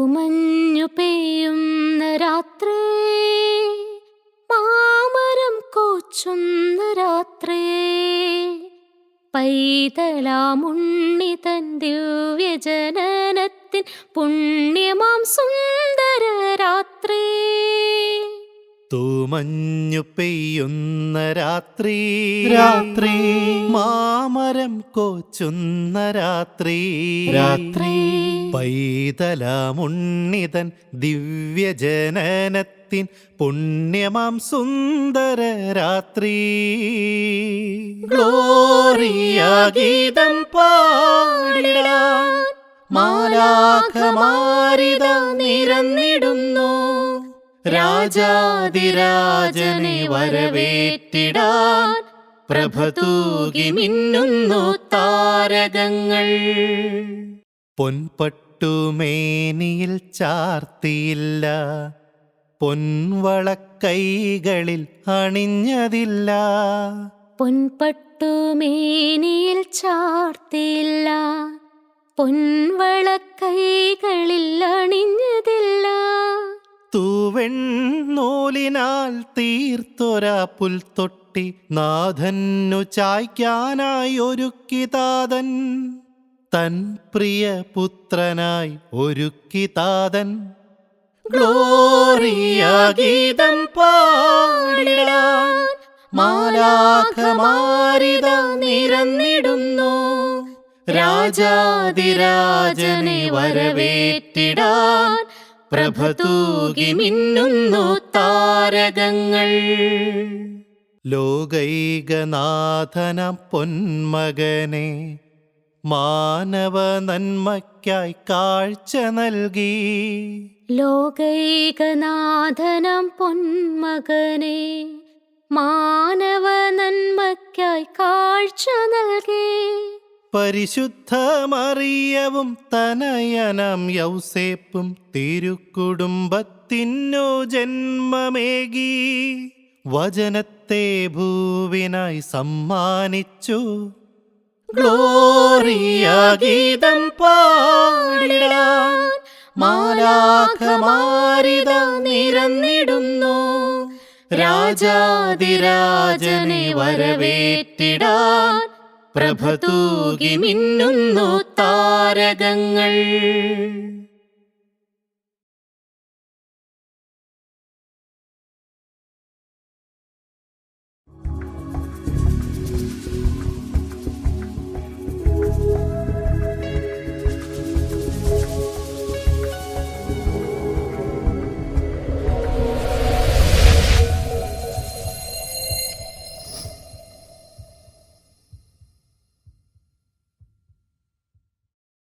തൂമഞ്ഞു പെയ്യുന്ന രാത്രി, മാമരം കോച്ചുന്ന രാത്രി, പൈതലാമുണ്ണി തൻ ദിവ്യജനനത്തിൻ പുണ്യമാം സുന്ദര രാത്രി. തൂമഞ്ഞു പെയ്യുന്ന രാത്രി, രാത്രി മാമരം കോച്ചുന്ന രാത്രി, രാത്രി പൈതലാമുണ്ണിതൻ ദിവ്യജനനത്തിൻ പുണ്യമാം സുന്ദര രാത്രി. ഗ്ലോറിയ ഗീതം പാടിടാൻ മാലാഖമാരിത നിരന്നിടുന്നു, രാജാതിരാജനെ വരവേറ്റിടാൻ പ്രഭ തൂകി മിന്നുന്നു താരകങ്ങൾ. പൊൻപട്ടുമേനിയിൽ ചാർത്തിയില്ല, പൊൻവളക്കൈകളിൽ അണിഞ്ഞതില്ല. പൊൻപട്ടുമേനിയിൽ ചാർത്തിയില്ല, പൊൻവളക്കൈകളിൽ അണിഞ്ഞതില്ല. തൂവെണ്ണൂലിനാൽ തീർത്തൊരാ പുൽത്തൊട്ടി നാഥന്നു ചായ്ക്കാനായി ഒരുക്കി താതൻ, തൻ പ്രിയ പുത്രനായി ഒരുക്കി താതൻ. ഗ്ലോറിയ ഗീതം പാടിടാൻ മാലാഖമാരിത നിരന്നിടുന്നു, രാജാതിരാജനെ വരവേറ്റിടാൻ പ്രഭ തൂകി മിന്നുന്നു താരകങ്ങൾ. ലോകൈകനാഥന പൊന്മകനെ മാനവ നന്മയ്ക്കായി കാഴ്ച നൽകി. ലോകൈകനാഥനം പൊന്മകനെ മാനവ നന്മയ്ക്കായി കാഴ്ച നൽകി. പരിശുദ്ധ മറിയവും തനയനം യൗസേപ്പും തിരുക്കുടുംബത്തിനു ജന്മമേകി, വചനത്തെ ഭൂവിനായി സമ്മാനിച്ചു. ഗ്ലോറിയ ഗീതം പാടിടാൻ മാലാഖമാരിത നിരന്നിടുന്നു, രാജാതിരാജനെ വരവേറ്റിടാൻ പ്രഭ തൂകി മിന്നുന്നു താരകങ്ങൾ.